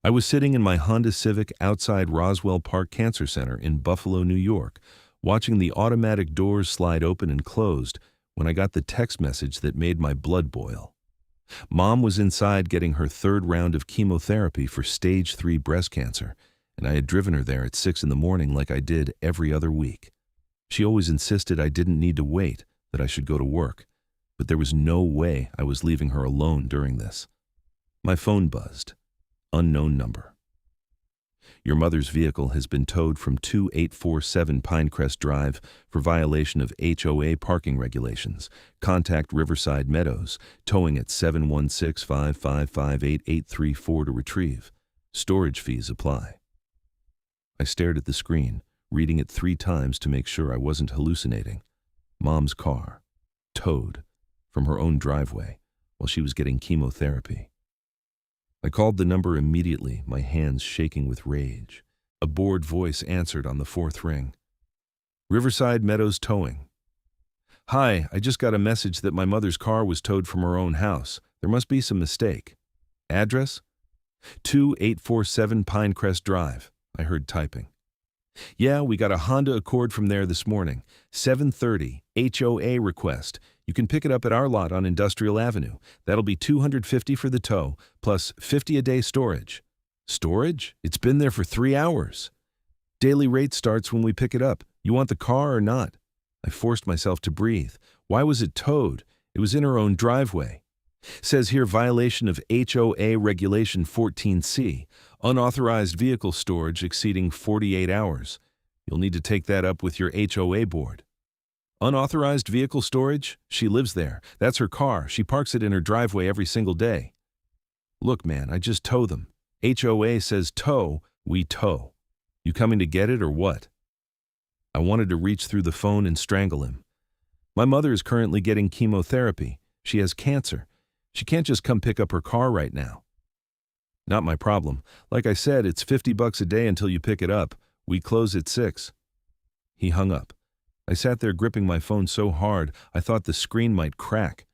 I was sitting in my Honda Civic outside Roswell Park Cancer Center in Buffalo, New York, watching the automatic doors slide open and closed when I got the text message that made my blood boil. Mom was inside getting her third round of chemotherapy for stage 3 breast cancer, and I had driven her there at 6 in the morning like I did every other week. She always insisted I didn't need to wait, that I should go to work, but there was no way I was leaving her alone during this. My phone buzzed. Unknown number. Your mother's vehicle has been towed from 2847 Pinecrest Drive for violation of HOA parking regulations. Contact Riverside Meadows, towing at 716-555-8834 to retrieve. Storage fees apply. I stared at the screen, reading it 3 times to make sure I wasn't hallucinating. Mom's car, towed, from her own driveway, while she was getting chemotherapy. I called the number immediately, my hands shaking with rage. A bored voice answered on the 4th ring. Riverside Meadows Towing. Hi, I just got a message that my mother's car was towed from her own house. There must be some mistake. Address? 2847 Pinecrest Drive, I heard typing. Yeah, we got a Honda Accord from there this morning. 7:30, HOA request. You can pick it up at our lot on Industrial Avenue. That'll be $250 for the tow, plus $50 a day storage. Storage? It's been there for 3 hours. Daily rate starts when we pick it up. You want the car or not? I forced myself to breathe. Why was it towed? It was in her own driveway. Says here violation of HOA Regulation 14C, unauthorized vehicle storage exceeding 48 hours. You'll need to take that up with your HOA board. Unauthorized vehicle storage? She lives there. That's her car. She parks it in her driveway every single day. Look, man, I just tow them. HOA says tow, we tow. You coming to get it or what? I wanted to reach through the phone and strangle him. My mother is currently getting chemotherapy. She has cancer. She can't just come pick up her car right now. Not my problem. Like I said, it's $50 a day until you pick it up. We close at 6. He hung up. I sat there gripping my phone so hard I thought the screen might crack.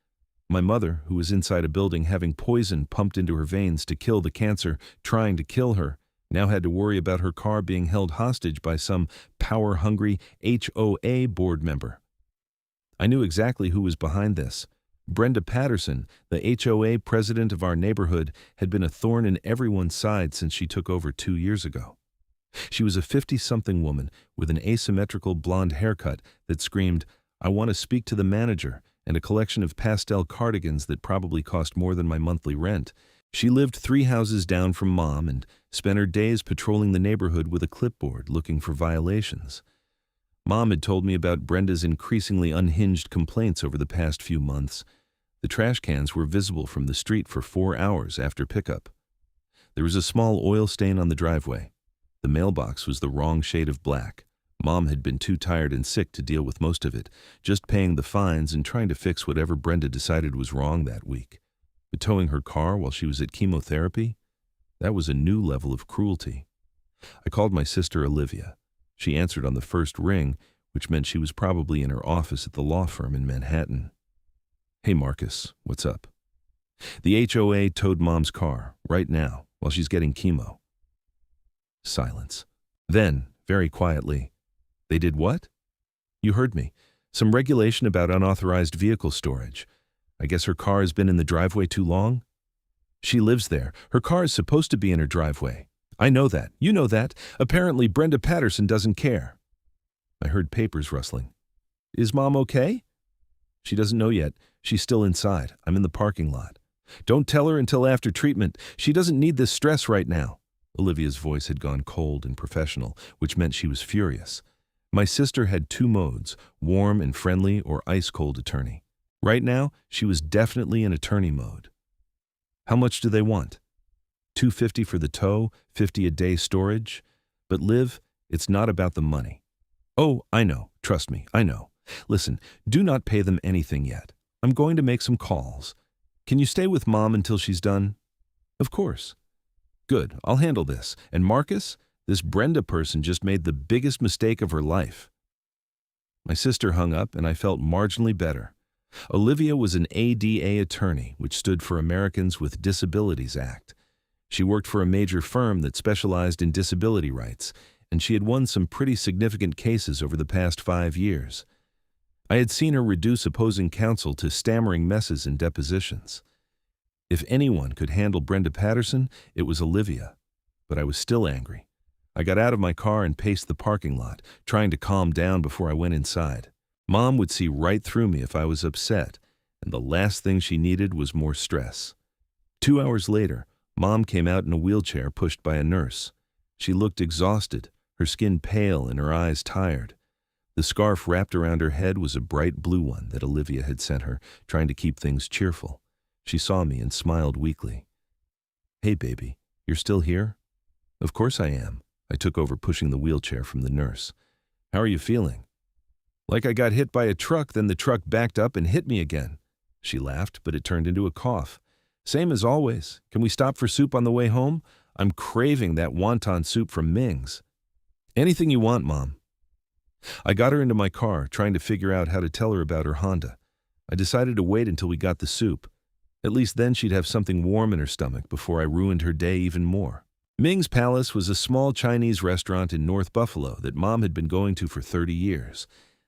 My mother, who was inside a building having poison pumped into her veins to kill the cancer trying to kill her, now had to worry about her car being held hostage by some power-hungry HOA board member. I knew exactly who was behind this. Brenda Patterson, the HOA president of our neighborhood, had been a thorn in everyone's side since she took over 2 years ago. She was a 50-something woman with an asymmetrical blonde haircut that screamed, "I want to speak to the manager," and a collection of pastel cardigans that probably cost more than my monthly rent. She lived 3 houses down from Mom and spent her days patrolling the neighborhood with a clipboard looking for violations. Mom had told me about Brenda's increasingly unhinged complaints over the past few months. The trash cans were visible from the street for 4 hours after pickup. There was a small oil stain on the driveway. The mailbox was the wrong shade of black. Mom had been too tired and sick to deal with most of it, just paying the fines and trying to fix whatever Brenda decided was wrong that week. But towing her car while she was at chemotherapy? That was a new level of cruelty. I called my sister Olivia. She answered on the first ring, which meant she was probably in her office at the law firm in Manhattan. Hey Marcus, what's up? The HOA towed Mom's car, right now, while she's getting chemo. Silence. Then, very quietly, they did what? You heard me. Some regulation about unauthorized vehicle storage. I guess her car has been in the driveway too long? She lives there. Her car is supposed to be in her driveway. I know that. You know that. Apparently, Brenda Patterson doesn't care. I heard papers rustling. Is Mom okay? She doesn't know yet. She's still inside. I'm in the parking lot. Don't tell her until after treatment. She doesn't need this stress right now. Olivia's voice had gone cold and professional, which meant she was furious. My sister had 2 modes, warm and friendly or ice-cold attorney. Right now, she was definitely in attorney mode. How much do they want? $250 for the tow, $50 a day storage? But Liv, it's not about the money. Oh, I know. Trust me, I know. Listen, do not pay them anything yet. I'm going to make some calls. Can you stay with Mom until she's done? Of course. Good, I'll handle this. And Marcus, this Brenda person just made the biggest mistake of her life. My sister hung up and I felt marginally better. Olivia was an ADA attorney, which stood for Americans with Disabilities Act. She worked for a major firm that specialized in disability rights, and she had won some pretty significant cases over the past 5 years. I had seen her reduce opposing counsel to stammering messes in depositions. If anyone could handle Brenda Patterson, it was Olivia. But I was still angry. I got out of my car and paced the parking lot, trying to calm down before I went inside. Mom would see right through me if I was upset, and the last thing she needed was more stress. 2 hours later, Mom came out in a wheelchair pushed by a nurse. She looked exhausted, her skin pale and her eyes tired. The scarf wrapped around her head was a bright blue one that Olivia had sent her, trying to keep things cheerful. She saw me and smiled weakly. "Hey, baby, you're still here?" "Of course I am." I took over pushing the wheelchair from the nurse. "How are you feeling?" "Like I got hit by a truck, then the truck backed up and hit me again." She laughed, but it turned into a cough. "Same as always. Can we stop for soup on the way home? I'm craving that wonton soup from Ming's." "Anything you want, Mom." I got her into my car, trying to figure out how to tell her about her Honda. I decided to wait until we got the soup. At least then she'd have something warm in her stomach before I ruined her day even more. Ming's Palace was a small Chinese restaurant in North Buffalo that Mom had been going to for 30 years.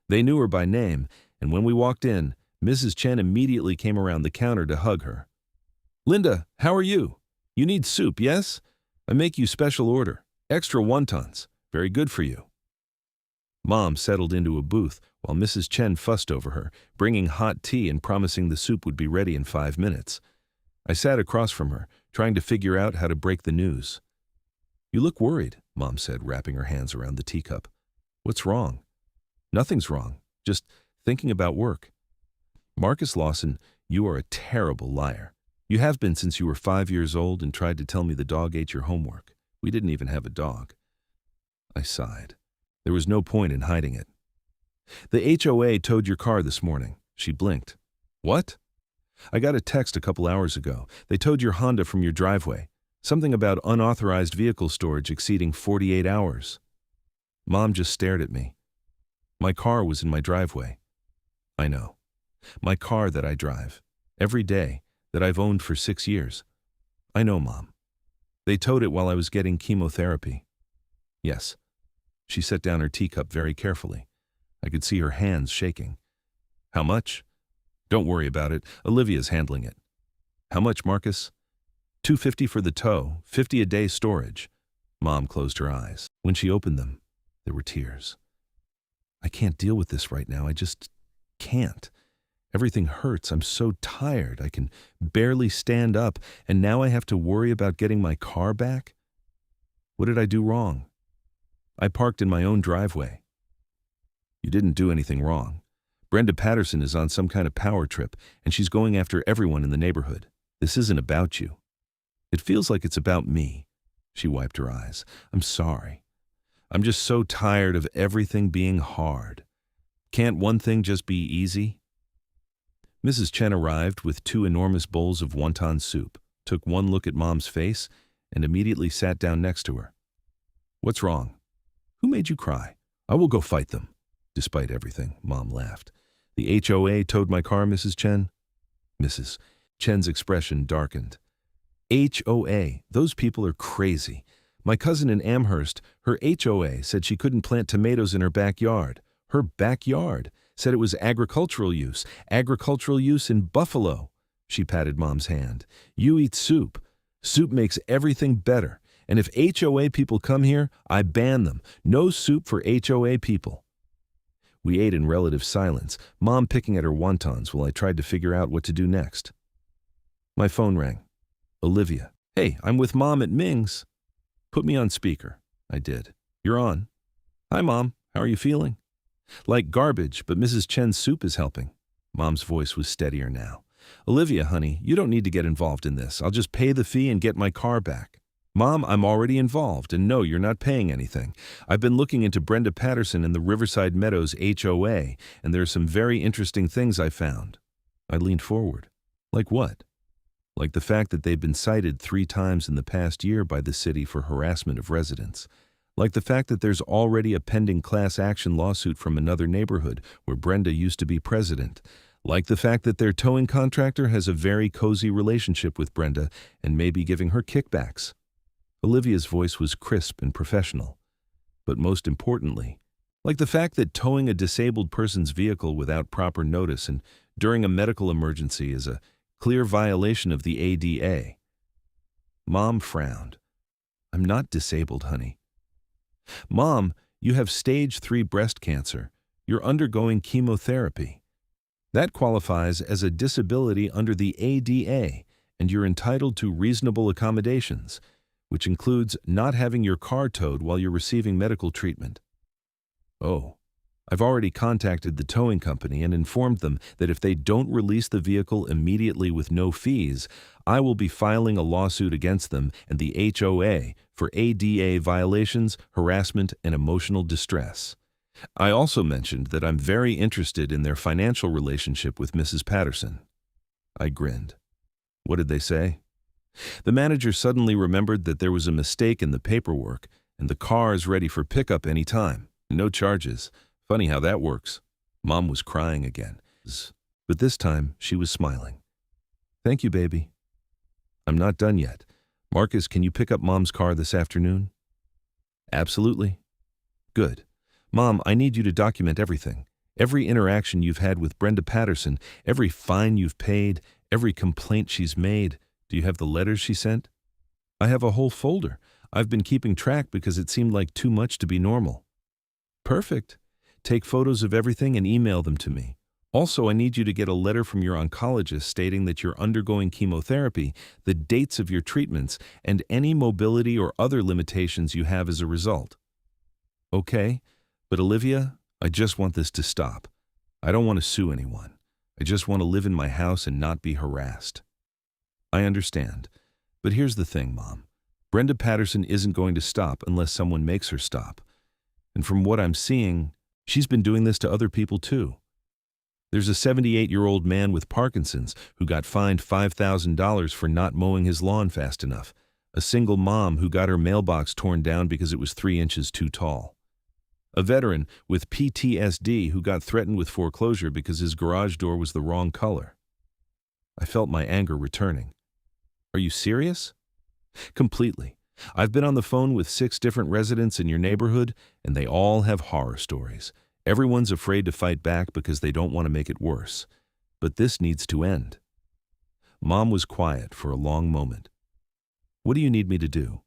They knew her by name, and when we walked in, Mrs. Chen immediately came around the counter to hug her. "Linda, how are you? You need soup, yes? I make you special order. Extra wontons. Very good for you." Mom settled into a booth while Mrs. Chen fussed over her, bringing hot tea and promising the soup would be ready in 5 minutes. I sat across from her, trying to figure out how to break the news. "You look worried," Mom said, wrapping her hands around the teacup. "What's wrong?" "Nothing's wrong. Just thinking about work." "Marcus Lawson, you are a terrible liar. You have been since you were 5 years old and tried to tell me the dog ate your homework. We didn't even have a dog." I sighed. There was no point in hiding it. "The HOA towed your car this morning." She blinked. "What?" "I got a text a couple hours ago. They towed your Honda from your driveway. Something about unauthorized vehicle storage exceeding 48 hours. Mom just stared at me. My car was in my driveway. I know. My car that I drive. Every day. That I've owned for 6 years. I know, Mom. They towed it while I was getting chemotherapy. Yes. She set down her teacup very carefully. I could see her hands shaking. How much? Don't worry about it. Olivia's handling it. How much, Marcus? $250 for the tow, 50 a day storage. Mom closed her eyes. When she opened them, there were tears. I can't deal with this right now. I just can't. Everything hurts. I'm so tired. I can barely stand up, and now I have to worry about getting my car back? What did I do wrong? I parked in my own driveway. You didn't do anything wrong. Brenda Patterson is on some kind of power trip, and she's going after everyone in the neighborhood. This isn't about you. It feels like it's about me. She wiped her eyes. I'm sorry. I'm just so tired of everything being hard. Can't one thing just be easy? Mrs. Chen arrived with 2 enormous bowls of wonton soup, took one look at Mom's face, and immediately sat down next to her. What's wrong? Who made you cry? I will go fight them. Despite everything, Mom laughed. The HOA towed my car, Mrs. Chen? Mrs. Chen's expression darkened. HOA, those people are crazy. My cousin in Amherst, her HOA said she couldn't plant tomatoes in her backyard. Her backyard. Said it was agricultural use in Buffalo. She patted Mom's hand. You eat soup. Soup makes everything better. And if HOA people come here, I ban them. No soup for HOA people. We ate in relative silence, Mom picking at her wontons while I tried to figure out what to do next. My phone rang. Olivia. Hey, I'm with Mom at Ming's. Put me on speaker. I did. You're on. Hi, Mom. How are you feeling? Like garbage, but Mrs. Chen's soup is helping. Mom's voice was steadier now. Olivia, honey, you don't need to get involved in this. I'll just pay the fee and get my car back. Mom, I'm already involved, and no, you're not paying anything. I've been looking into Brenda Patterson and the Riverside Meadows HOA, and there are some very interesting things I found. I leaned forward. Like what? Like the fact that they've been cited 3 times in the past year by the city for harassment of residents. Like the fact that there's already a pending class action lawsuit from another neighborhood where Brenda used to be president. Like the fact that their towing contractor has a very cozy relationship with Brenda and may be giving her kickbacks. Olivia's voice was crisp and professional. But most importantly, like the fact that towing a disabled person's vehicle without proper notice and during a medical emergency is a clear violation of the ADA. Mom frowned. I'm not disabled, honey. Mom, you have stage 3 breast cancer. You're undergoing chemotherapy. That qualifies as a disability under the ADA, and you're entitled to reasonable accommodations, which includes not having your car towed while you're receiving medical treatment. Oh, I've already contacted the towing company and informed them that if they don't release the vehicle immediately with no fees, I will be filing a lawsuit against them and the HOA for ADA violations, harassment, and emotional distress. I also mentioned that I'm very interested in their financial relationship with Mrs. Patterson. I grinned. What did they say? The manager suddenly remembered that there was a mistake in the paperwork and the car is ready for pickup any time. No charges. Funny how that works. Mom was crying again, but this time she was smiling. Thank you, baby. I'm not done yet. Marcus, can you pick up Mom's car this afternoon? Absolutely. Good. Mom, I need you to document everything. Every interaction you've had with Brenda Patterson, every fine you've paid, every complaint she's made. Do you have the letters she sent? I have a whole folder. I've been keeping track because it seemed like too much to be normal. Perfect. Take photos of everything and email them to me. Also, I need you to get a letter from your oncologist stating that you're undergoing chemotherapy, the dates of your treatments, and any mobility or other limitations you have as a result. Okay, but Olivia, I just want this to stop. I don't want to sue anyone. I just want to live in my house and not be harassed. I understand. But here's the thing, Mom. Brenda Patterson isn't going to stop unless someone makes her stop. And from what I'm seeing, she's been doing this to other people too. There's a 78-year-old man with Parkinson's who got fined $5,000 for not mowing his lawn fast enough. A single mom who got her mailbox torn down because it was 3 inches too tall. A veteran with PTSD who got threatened with foreclosure because his garage door was the wrong color. I felt my anger returning. Are you serious? Completely. I've been on the phone with 6 different residents in your neighborhood, and they all have horror stories. Everyone's afraid to fight back because they don't want to make it worse. But this needs to end. Mom was quiet for a long moment. What do you need me to do?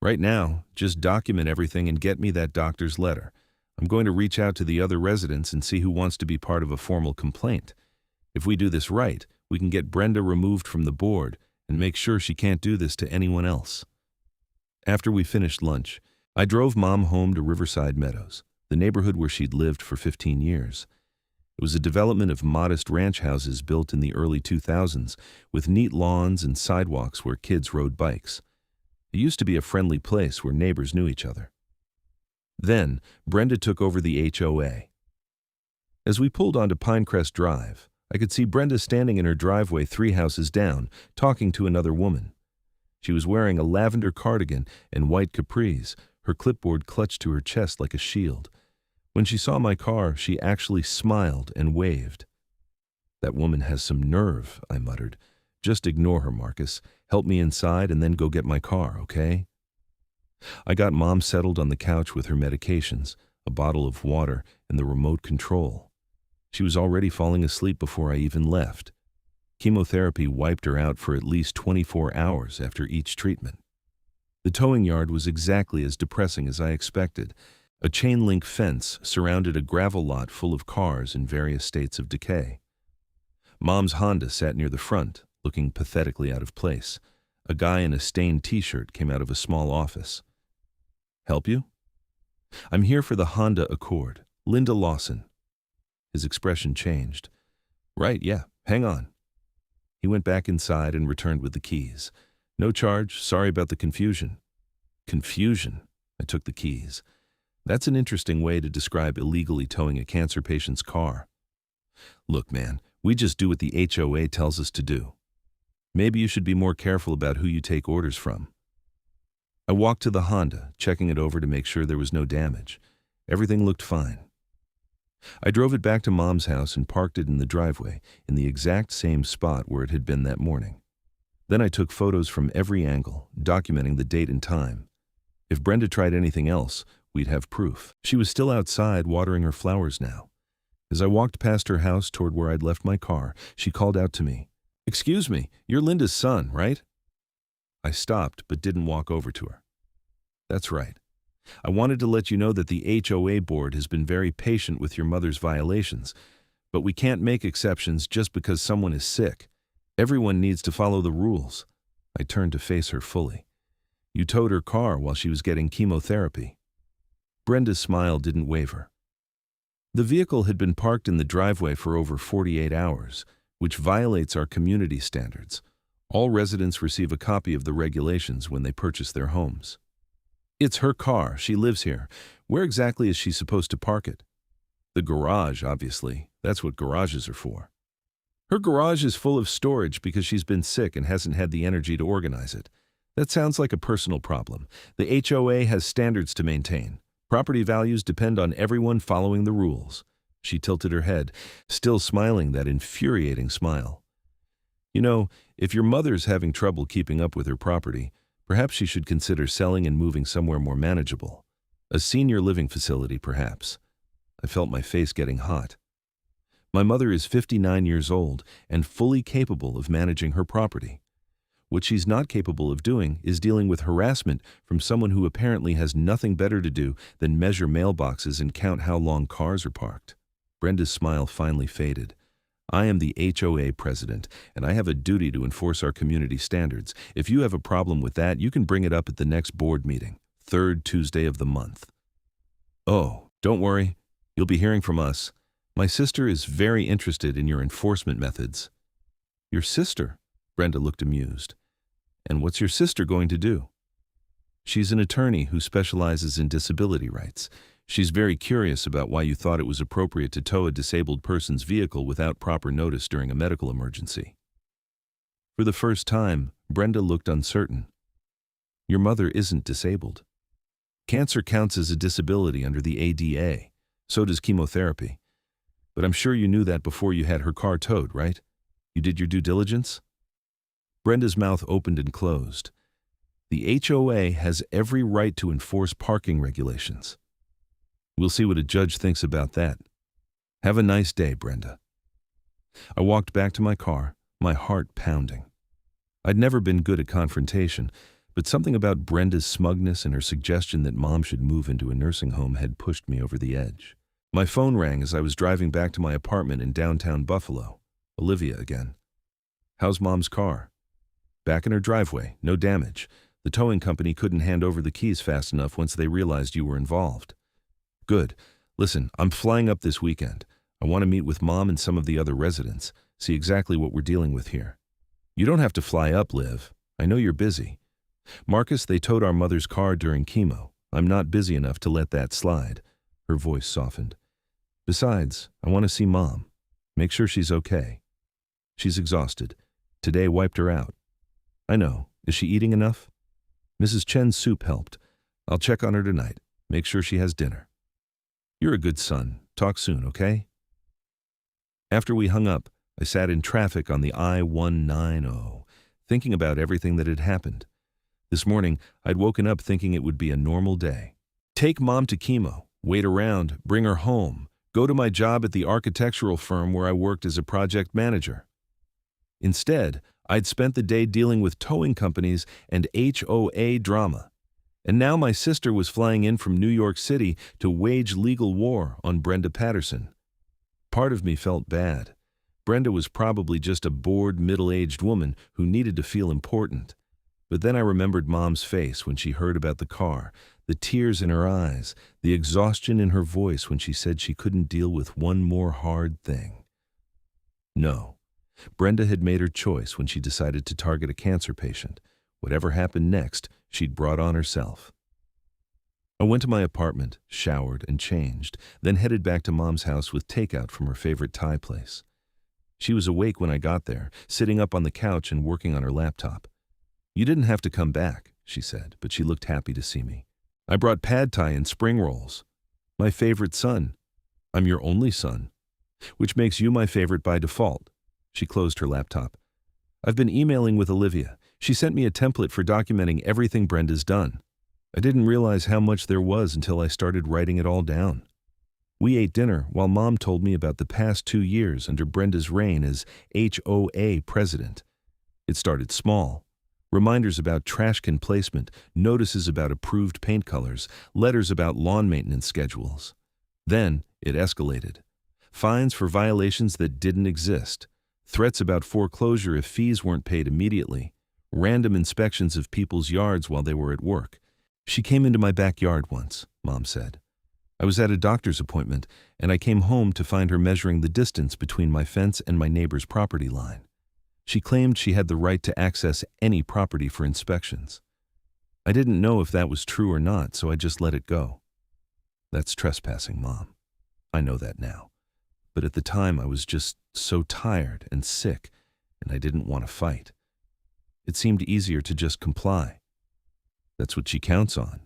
Right now, just document everything and get me that doctor's letter. I'm going to reach out to the other residents and see who wants to be part of a formal complaint. If we do this right, we can get Brenda removed from the board and make sure she can't do this to anyone else. After we finished lunch, I drove Mom home to Riverside Meadows, the neighborhood where she'd lived for 15 years. It was a development of modest ranch houses built in the early 2000s with neat lawns and sidewalks where kids rode bikes. It used to be a friendly place where neighbors knew each other. Then, Brenda took over the HOA. As we pulled onto Pinecrest Drive, I could see Brenda standing in her driveway 3 houses down, talking to another woman. She was wearing a lavender cardigan and white capris, her clipboard clutched to her chest like a shield. When she saw my car, she actually smiled and waved. That woman has some nerve, I muttered. Just ignore her, Marcus. Help me inside and then go get my car, okay? I got Mom settled on the couch with her medications, a bottle of water, and the remote control. She was already falling asleep before I even left. Chemotherapy wiped her out for at least 24 hours after each treatment. The towing yard was exactly as depressing as I expected. A chain-link fence surrounded a gravel lot full of cars in various states of decay. Mom's Honda sat near the front, looking pathetically out of place. A guy in a stained t-shirt came out of a small office. Help you? I'm here for the Honda Accord. Linda Lawson. His expression changed. Right, yeah, hang on. He went back inside and returned with the keys. No charge, sorry about the confusion. Confusion? I took the keys. That's an interesting way to describe illegally towing a cancer patient's car. Look, man, we just do what the HOA tells us to do. Maybe you should be more careful about who you take orders from. I walked to the Honda, checking it over to make sure there was no damage. Everything looked fine. I drove it back to Mom's house and parked it in the driveway, in the exact same spot where it had been that morning. Then I took photos from every angle, documenting the date and time. If Brenda tried anything else, we'd have proof. She was still outside watering her flowers now. As I walked past her house toward where I'd left my car, she called out to me, "Excuse me, you're Linda's son, right?" I stopped but didn't walk over to her. "That's right. I wanted to let you know that the HOA board has been very patient with your mother's violations, but we can't make exceptions just because someone is sick. Everyone needs to follow the rules." I turned to face her fully. "You towed her car while she was getting chemotherapy." Brenda's smile didn't waver. The vehicle had been parked in the driveway for over 48 hours, which violates our community standards. All residents receive a copy of the regulations when they purchase their homes. "It's her car. She lives here. Where exactly is she supposed to park it?" "The garage, obviously. That's what garages are for." "Her garage is full of storage because she's been sick and hasn't had the energy to organize it. That sounds like a personal problem. The HOA has standards to maintain. Property values depend on everyone following the rules." She tilted her head, still smiling that infuriating smile. "You know, if your mother's having trouble keeping up with her property, perhaps she should consider selling and moving somewhere more manageable. A senior living facility, perhaps." I felt my face getting hot. My mother is 59 years old and fully capable of managing her property. What she's not capable of doing is dealing with harassment from someone who apparently has nothing better to do than measure mailboxes and count how long cars are parked. Brenda's smile finally faded. "I am the HOA president, and I have a duty to enforce our community standards. If you have a problem with that, you can bring it up at the next board meeting, third Tuesday of the month." "Oh, don't worry. You'll be hearing from us. My sister is very interested in your enforcement methods." "Your sister?" Brenda looked amused. "And what's your sister going to do?" "She's an attorney who specializes in disability rights. She's very curious about why you thought it was appropriate to tow a disabled person's vehicle without proper notice during a medical emergency." For the first time, Brenda looked uncertain. "Your mother isn't disabled. Cancer counts as a disability under the ADA. So does chemotherapy. But I'm sure you knew that before you had her car towed, right? You did your due diligence?" Brenda's mouth opened and closed. "The HOA has every right to enforce parking regulations. We'll see what a judge thinks about that. Have a nice day, Brenda." I walked back to my car, my heart pounding. I'd never been good at confrontation, but something about Brenda's smugness and her suggestion that Mom should move into a nursing home had pushed me over the edge. My phone rang as I was driving back to my apartment in downtown Buffalo. Olivia again. "How's Mom's car?" "Back in her driveway, no damage. The towing company couldn't hand over the keys fast enough once they realized you were involved." "Good. Listen, I'm flying up this weekend. I want to meet with Mom and some of the other residents, see exactly what we're dealing with here." "You don't have to fly up, Liv. I know you're busy. Marcus, they towed our mother's car during chemo. I'm not busy enough to let that slide." Her voice softened. "Besides, I want to see Mom. Make sure she's okay. She's exhausted. Today wiped her out." "I know. Is she eating enough?" "Mrs. Chen's soup helped. I'll check on her tonight. Make sure she has dinner." "You're a good son. Talk soon, okay?" After we hung up, I sat in traffic on the I-190, thinking about everything that had happened. This morning, I'd woken up thinking it would be a normal day. Take Mom to chemo, wait around, bring her home, go to my job at the architectural firm where I worked as a project manager. Instead, I'd spent the day dealing with towing companies and HOA drama. And now my sister was flying in from New York City to wage legal war on Brenda Patterson. Part of me felt bad. Brenda was probably just a bored, middle-aged woman who needed to feel important. But then I remembered Mom's face when she heard about the car, the tears in her eyes, the exhaustion in her voice when she said she couldn't deal with one more hard thing. No. Brenda had made her choice when she decided to target a cancer patient. Whatever happened next, she'd brought on herself. I went to my apartment, showered and changed, then headed back to Mom's house with takeout from her favorite Thai place. She was awake when I got there, sitting up on the couch and working on her laptop. "You didn't have to come back," she said, but she looked happy to see me. "I brought pad thai and spring rolls. My favorite son. I'm your only son, which makes you my favorite by default." She closed her laptop. I've been emailing with Olivia. She sent me a template for documenting everything Brenda's done. I didn't realize how much there was until I started writing it all down. We ate dinner while Mom told me about the past 2 years under Brenda's reign as HOA president. It started small. Reminders about trash can placement, notices about approved paint colors, letters about lawn maintenance schedules. Then it escalated. Fines for violations that didn't exist, threats about foreclosure if fees weren't paid immediately, random inspections of people's yards while they were at work. She came into my backyard once, Mom said. I was at a doctor's appointment, and I came home to find her measuring the distance between my fence and my neighbor's property line. She claimed she had the right to access any property for inspections. I didn't know if that was true or not, so I just let it go. That's trespassing, Mom. I know that now. But at the time, I was just so tired and sick, and I didn't want to fight. It seemed easier to just comply. That's what she counts on,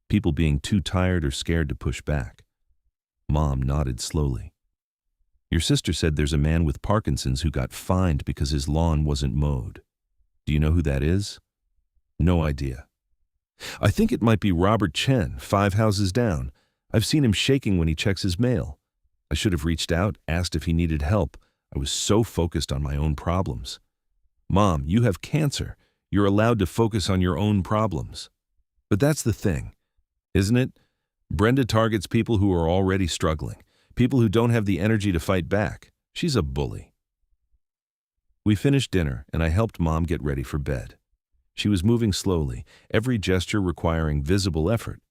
people being too tired or scared to push back. Mom nodded slowly. Your sister said there's a man with Parkinson's who got fined because his lawn wasn't mowed. Do you know who that is? No idea. I think it might be Robert Chen, 5 houses down. I've seen him shaking when he checks his mail. I should have reached out, asked if he needed help. I was so focused on my own problems. Mom, you have cancer. You're allowed to focus on your own problems. But that's the thing, isn't it? Brenda targets people who are already struggling, people who don't have the energy to fight back. She's a bully. We finished dinner, and I helped Mom get ready for bed. She was moving slowly, every gesture requiring visible effort.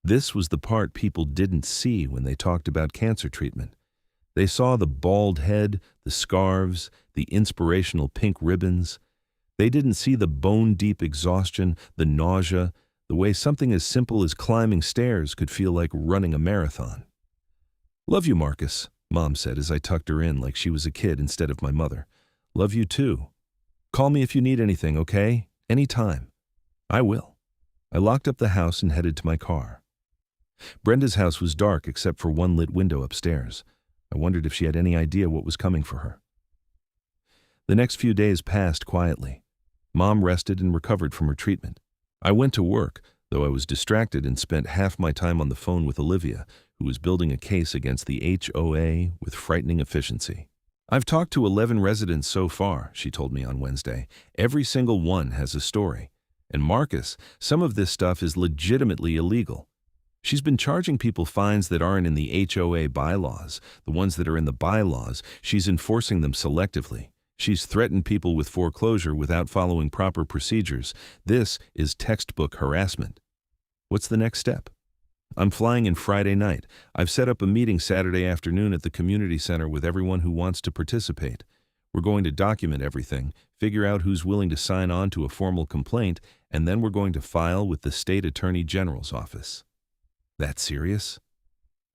This was the part people didn't see when they talked about cancer treatment. They saw the bald head, the scarves, the inspirational pink ribbons. They didn't see the bone-deep exhaustion, the nausea, the way something as simple as climbing stairs could feel like running a marathon. Love you, Marcus, Mom said as I tucked her in like she was a kid instead of my mother. Love you too. Call me if you need anything, okay? Anytime. I will. I locked up the house and headed to my car. Brenda's house was dark except for one lit window upstairs. I wondered if she had any idea what was coming for her. The next few days passed quietly. Mom rested and recovered from her treatment. I went to work, though I was distracted and spent half my time on the phone with Olivia, who was building a case against the HOA with frightening efficiency. I've talked to 11 residents so far, she told me on Wednesday. Every single one has a story. And Marcus, some of this stuff is legitimately illegal. She's been charging people fines that aren't in the HOA bylaws. The ones that are in the bylaws, she's enforcing them selectively. She's threatened people with foreclosure without following proper procedures. This is textbook harassment. What's the next step? I'm flying in Friday night. I've set up a meeting Saturday afternoon at the community center with everyone who wants to participate. We're going to document everything, figure out who's willing to sign on to a formal complaint, and then we're going to file with the state attorney general's office. That serious?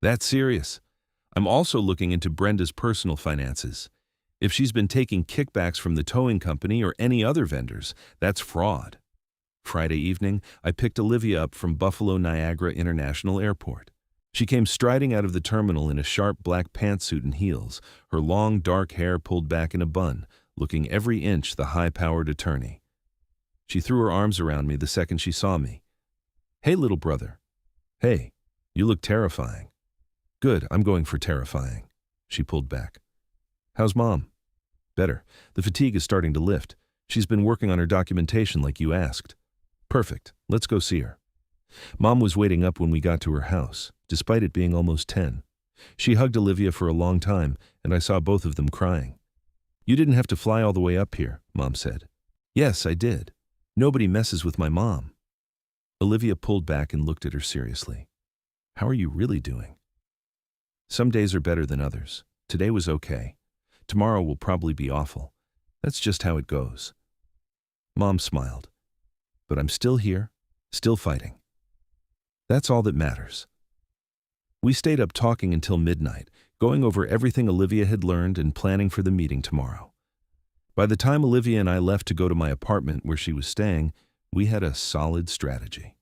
That's serious. I'm also looking into Brenda's personal finances. If she's been taking kickbacks from the towing company or any other vendors, that's fraud. Friday evening, I picked Olivia up from Buffalo Niagara International Airport. She came striding out of the terminal in a sharp black pantsuit and heels, her long dark hair pulled back in a bun, looking every inch the high-powered attorney. She threw her arms around me the second she saw me. Hey, little brother. Hey, you look terrifying. Good, I'm going for terrifying. She pulled back. How's Mom? Better. The fatigue is starting to lift. She's been working on her documentation like you asked. Perfect. Let's go see her. Mom was waiting up when we got to her house, despite it being almost 10. She hugged Olivia for a long time, and I saw both of them crying. You didn't have to fly all the way up here, Mom said. Yes, I did. Nobody messes with my mom. Olivia pulled back and looked at her seriously. How are you really doing? Some days are better than others. Today was okay. Tomorrow will probably be awful. That's just how it goes. Mom smiled. But I'm still here, still fighting. That's all that matters. We stayed up talking until midnight, going over everything Olivia had learned and planning for the meeting tomorrow. By the time Olivia and I left to go to my apartment where she was staying, we had a solid strategy.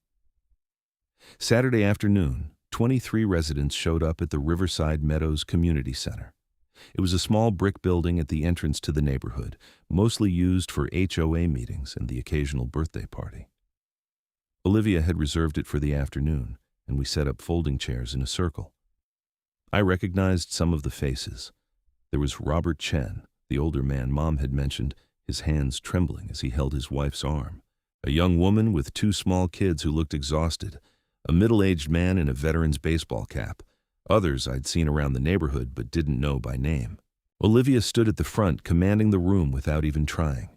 Saturday afternoon, 23 residents showed up at the Riverside Meadows Community Center. It was a small brick building at the entrance to the neighborhood, mostly used for HOA meetings and the occasional birthday party. Olivia had reserved it for the afternoon, and we set up folding chairs in a circle. I recognized some of the faces. There was Robert Chen, the older man Mom had mentioned, his hands trembling as he held his wife's arm. A young woman with 2 small kids who looked exhausted. A middle-aged man in a veteran's baseball cap. Others I'd seen around the neighborhood but didn't know by name. Olivia stood at the front, commanding the room without even trying.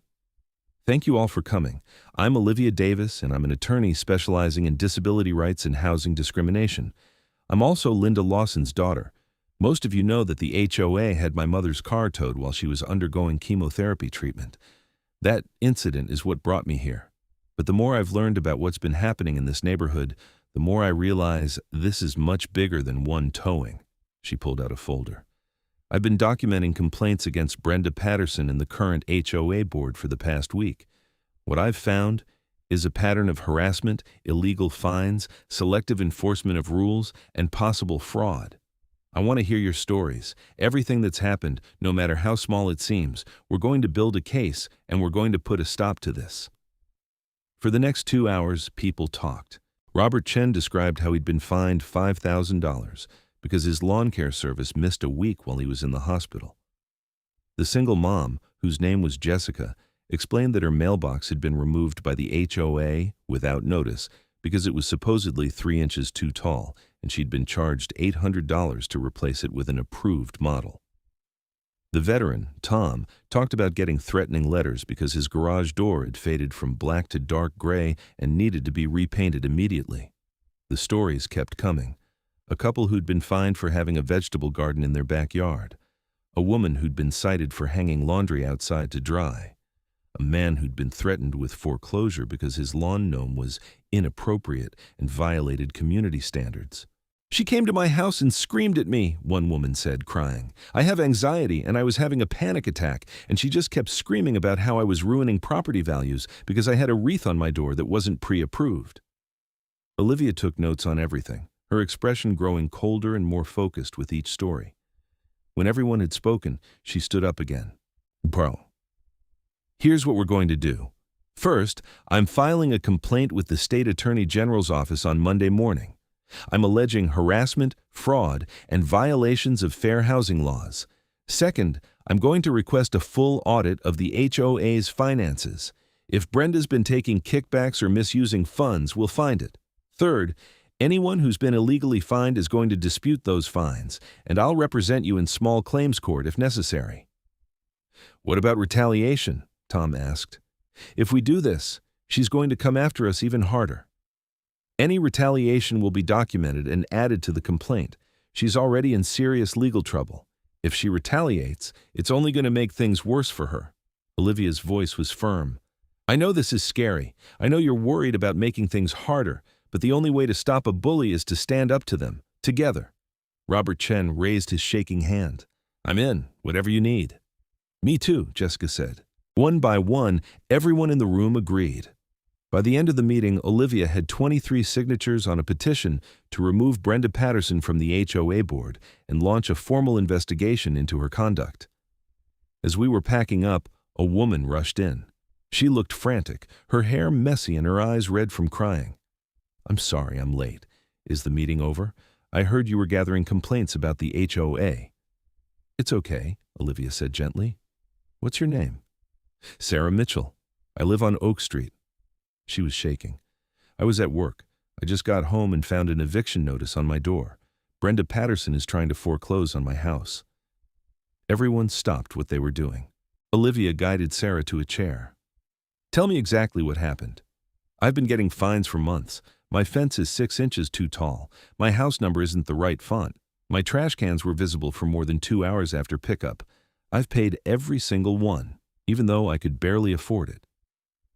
Thank you all for coming. I'm Olivia Davis, and I'm an attorney specializing in disability rights and housing discrimination. I'm also Linda Lawson's daughter. Most of you know that the HOA had my mother's car towed while she was undergoing chemotherapy treatment. That incident is what brought me here. But the more I've learned about what's been happening in this neighborhood, the more I realize this is much bigger than one towing. She pulled out a folder. I've been documenting complaints against Brenda Patterson and the current HOA board for the past week. What I've found is a pattern of harassment, illegal fines, selective enforcement of rules, and possible fraud. I want to hear your stories, everything that's happened, no matter how small it seems. We're going to build a case, and we're going to put a stop to this. For the next 2 hours, people talked. Robert Chen described how he'd been fined $5,000 because his lawn care service missed a week while he was in the hospital. The single mom, whose name was Jessica, explained that her mailbox had been removed by the HOA without notice because it was supposedly 3 inches too tall, and she'd been charged $800 to replace it with an approved model. The veteran, Tom, talked about getting threatening letters because his garage door had faded from black to dark gray and needed to be repainted immediately. The stories kept coming. A couple who'd been fined for having a vegetable garden in their backyard. A woman who'd been cited for hanging laundry outside to dry. A man who'd been threatened with foreclosure because his lawn gnome was inappropriate and violated community standards. "She came to my house and screamed at me," one woman said, crying. "I have anxiety and I was having a panic attack, and she just kept screaming about how I was ruining property values because I had a wreath on my door that wasn't pre-approved." Olivia took notes on everything, her expression growing colder and more focused with each story. When everyone had spoken, she stood up again. "Bro, here's what we're going to do. First, I'm filing a complaint with the State Attorney General's office on Monday morning. I'm alleging harassment, fraud, and violations of fair housing laws. Second, I'm going to request a full audit of the HOA's finances. If Brenda's been taking kickbacks or misusing funds, we'll find it. Third, anyone who's been illegally fined is going to dispute those fines, and I'll represent you in small claims court if necessary." "What about retaliation?" Tom asked. "If we do this, she's going to come after us even harder. Any retaliation will be documented and added to the complaint. She's already in serious legal trouble. If she retaliates, it's only going to make things worse for her." Olivia's voice was firm. "I know this is scary. I know you're worried about making things harder, but the only way to stop a bully is to stand up to them, together." Robert Chen raised his shaking hand. "I'm in, whatever you need." "Me too," Jessica said. One by one, everyone in the room agreed. By the end of the meeting, Olivia had 23 signatures on a petition to remove Brenda Patterson from the HOA board and launch a formal investigation into her conduct. As we were packing up, a woman rushed in. She looked frantic, her hair messy and her eyes red from crying. "I'm sorry I'm late. Is the meeting over? I heard you were gathering complaints about the HOA." "It's okay," Olivia said gently. "What's your name?" "Sarah Mitchell. I live on Oak Street." She was shaking. "I was at work. I just got home and found an eviction notice on my door. Brenda Patterson is trying to foreclose on my house." Everyone stopped what they were doing. Olivia guided Sarah to a chair. "Tell me exactly what happened." "I've been getting fines for months. My fence is 6 inches too tall. My house number isn't the right font. My trash cans were visible for more than 2 hours after pickup. I've paid every single one, even though I could barely afford it."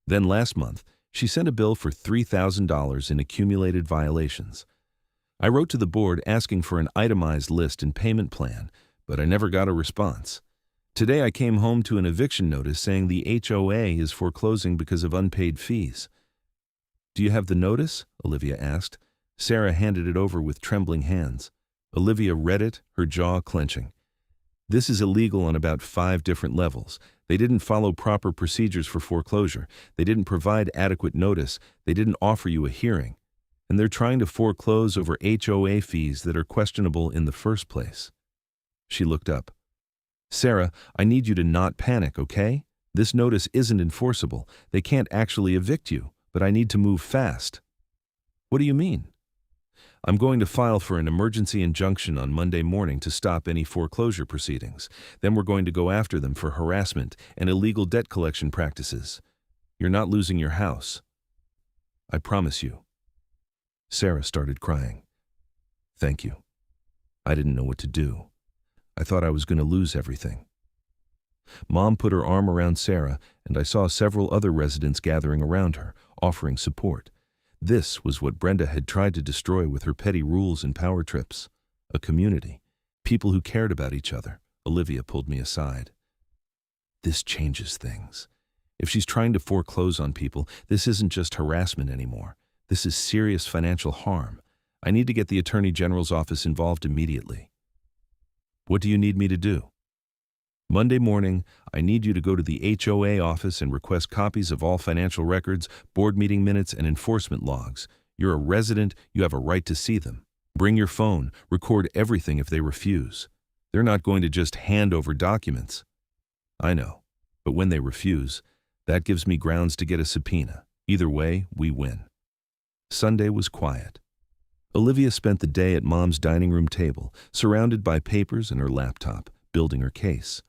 Then last month, she sent a bill for $3,000 in accumulated violations. "I wrote to the board asking for an itemized list and payment plan, but I never got a response. Today I came home to an eviction notice saying the HOA is foreclosing because of unpaid fees." "Do you have the notice?" Olivia asked. Sarah handed it over with trembling hands. Olivia read it, her jaw clenching. This is illegal on about 5 different levels. They didn't follow proper procedures for foreclosure. They didn't provide adequate notice. They didn't offer you a hearing. And they're trying to foreclose over HOA fees that are questionable in the first place. She looked up. Sarah, I need you to not panic, okay? This notice isn't enforceable. They can't actually evict you, but I need to move fast. What do you mean? I'm going to file for an emergency injunction on Monday morning to stop any foreclosure proceedings. Then we're going to go after them for harassment and illegal debt collection practices. You're not losing your house. I promise you. Sarah started crying. Thank you. I didn't know what to do. I thought I was going to lose everything. Mom put her arm around Sarah, and I saw several other residents gathering around her, offering support. This was what Brenda had tried to destroy with her petty rules and power trips. A community. People who cared about each other. Olivia pulled me aside. This changes things. If she's trying to foreclose on people, this isn't just harassment anymore. This is serious financial harm. I need to get the Attorney General's office involved immediately. What do you need me to do? Monday morning, I need you to go to the HOA office and request copies of all financial records, board meeting minutes, and enforcement logs. You're a resident, you have a right to see them. Bring your phone, record everything if they refuse. They're not going to just hand over documents. I know, but when they refuse, that gives me grounds to get a subpoena. Either way, we win. Sunday was quiet. Olivia spent the day at Mom's dining room table, surrounded by papers and her laptop, building her case.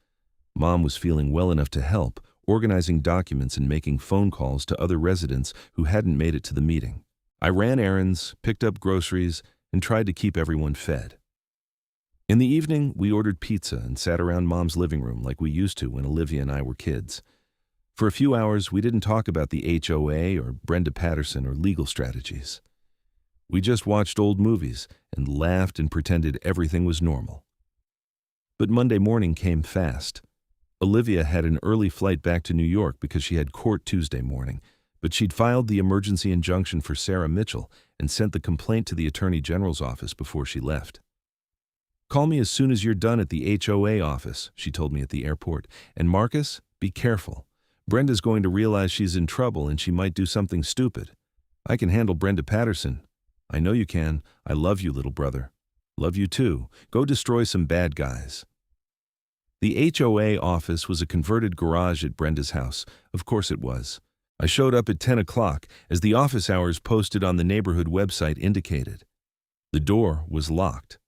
Mom was feeling well enough to help, organizing documents and making phone calls to other residents who hadn't made it to the meeting. I ran errands, picked up groceries, and tried to keep everyone fed. In the evening, we ordered pizza and sat around Mom's living room like we used to when Olivia and I were kids. For a few hours, we didn't talk about the HOA or Brenda Patterson or legal strategies. We just watched old movies and laughed and pretended everything was normal. But Monday morning came fast. Olivia had an early flight back to New York because she had court Tuesday morning, but she'd filed the emergency injunction for Sarah Mitchell and sent the complaint to the Attorney General's office before she left. Call me as soon as you're done at the HOA office, she told me at the airport. And Marcus, be careful. Brenda's going to realize she's in trouble and she might do something stupid. I can handle Brenda Patterson. I know you can. I love you, little brother. Love you too. Go destroy some bad guys. The HOA office was a converted garage at Brenda's house. Of course it was. I showed up at 10 o'clock, as the office hours posted on the neighborhood website indicated. The door was locked.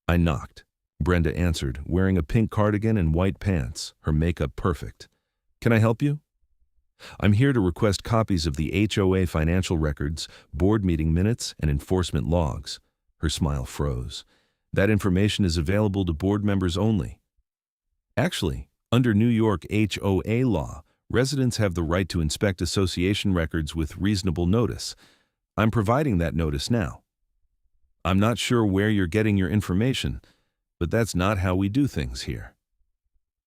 I knocked. Brenda answered, wearing a pink cardigan and white pants, her makeup perfect. Can I help you? I'm here to request copies of the HOA financial records, board meeting minutes, and enforcement logs. Her smile froze. That information is available to board members only. Actually, under New York HOA law, residents have the right to inspect association records with reasonable notice. I'm providing that notice now. I'm not sure where you're getting your information, but that's not how we do things here.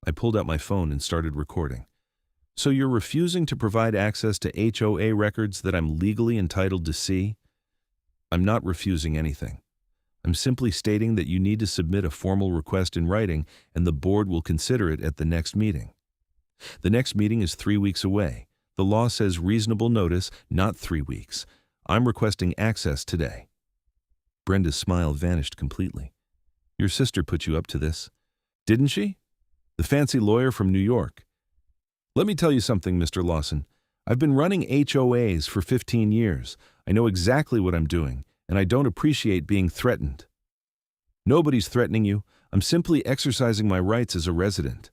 I pulled out my phone and started recording. So you're refusing to provide access to HOA records that I'm legally entitled to see? I'm not refusing anything. I'm simply stating that you need to submit a formal request in writing and the board will consider it at the next meeting. The next meeting is 3 weeks away. The law says reasonable notice, not 3 weeks. I'm requesting access today. Brenda's smile vanished completely. Your sister put you up to this, didn't she? The fancy lawyer from New York. Let me tell you something, Mr. Lawson. I've been running HOAs for 15 years. I know exactly what I'm doing, and I don't appreciate being threatened. Nobody's threatening you. I'm simply exercising my rights as a resident.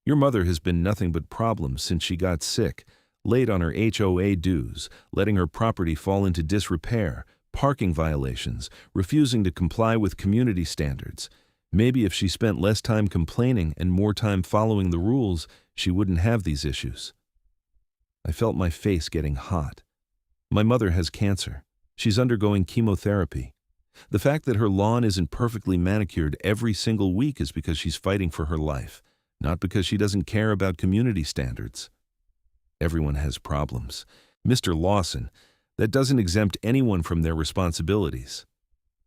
Your mother has been nothing but problems since she got sick, late on her HOA dues, letting her property fall into disrepair, parking violations, refusing to comply with community standards. Maybe if she spent less time complaining and more time following the rules, she wouldn't have these issues. I felt my face getting hot. My mother has cancer. She's undergoing chemotherapy. The fact that her lawn isn't perfectly manicured every single week is because she's fighting for her life, not because she doesn't care about community standards. Everyone has problems. Mr. Lawson, that doesn't exempt anyone from their responsibilities.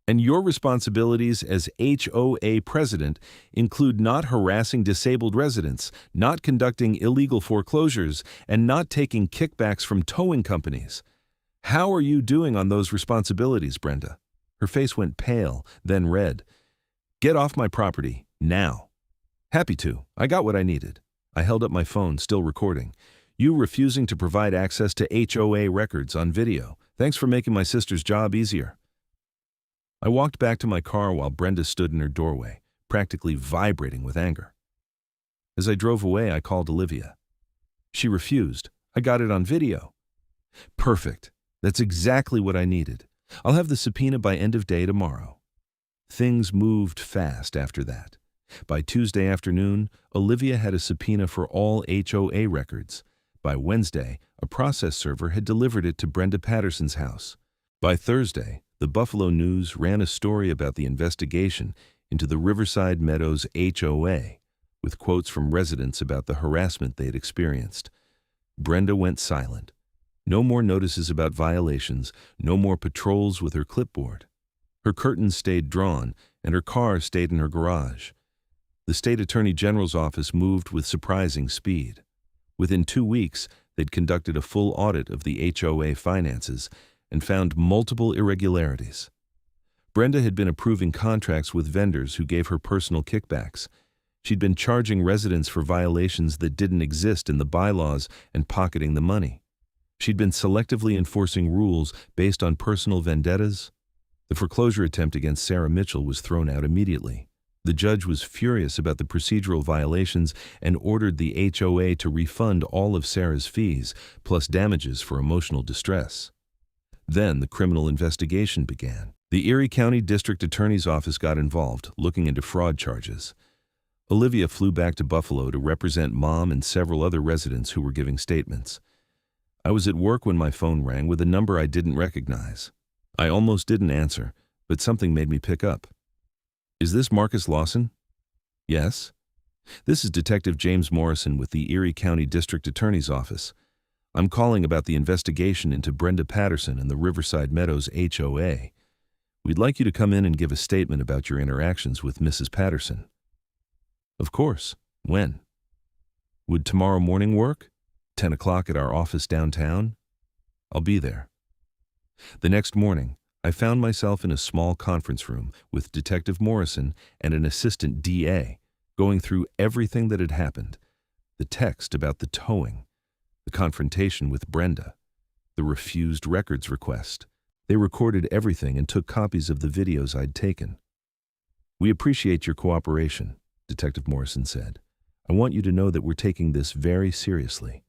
And your responsibilities as HOA president include not harassing disabled residents, not conducting illegal foreclosures, and not taking kickbacks from towing companies. How are you doing on those responsibilities, Brenda? Her face went pale, then red. Get off my property, now. Happy to. I got what I needed. I held up my phone, still recording. You refusing to provide access to HOA records on video. Thanks for making my sister's job easier. I walked back to my car while Brenda stood in her doorway, practically vibrating with anger. As I drove away, I called Olivia. She refused. I got it on video. Perfect. That's exactly what I needed. I'll have the subpoena by end of day tomorrow. Things moved fast after that. By Tuesday afternoon, Olivia had a subpoena for all HOA records. By Wednesday, a process server had delivered it to Brenda Patterson's house. By Thursday, the Buffalo News ran a story about the investigation into the Riverside Meadows HOA, with quotes from residents about the harassment they had experienced. Brenda went silent. No more notices about violations, no more patrols with her clipboard. Her curtains stayed drawn, and her car stayed in her garage. The state attorney general's office moved with surprising speed. Within 2 weeks, they'd conducted a full audit of the HOA finances and found multiple irregularities. Brenda had been approving contracts with vendors who gave her personal kickbacks. She'd been charging residents for violations that didn't exist in the bylaws and pocketing the money. She'd been selectively enforcing rules based on personal vendettas. The foreclosure attempt against Sarah Mitchell was thrown out immediately. The judge was furious about the procedural violations and ordered the HOA to refund all of Sarah's fees, plus damages for emotional distress. Then the criminal investigation began. The Erie County District Attorney's Office got involved, looking into fraud charges. Olivia flew back to Buffalo to represent Mom and several other residents who were giving statements. I was at work when my phone rang with a number I didn't recognize. I almost didn't answer, but something made me pick up. Is this Marcus Lawson? Yes. This is Detective James Morrison with the Erie County District Attorney's Office. I'm calling about the investigation into Brenda Patterson and the Riverside Meadows HOA. We'd like you to come in and give a statement about your interactions with Mrs. Patterson. Of course. When? Would tomorrow morning work? 10 o'clock at our office downtown? I'll be there. The next morning, I found myself in a small conference room with Detective Morrison and an assistant DA, going through everything that had happened. The text about the towing, the confrontation with Brenda, the refused records request. They recorded everything and took copies of the videos I'd taken. We appreciate your cooperation, Detective Morrison said. I want you to know that we're taking this very seriously.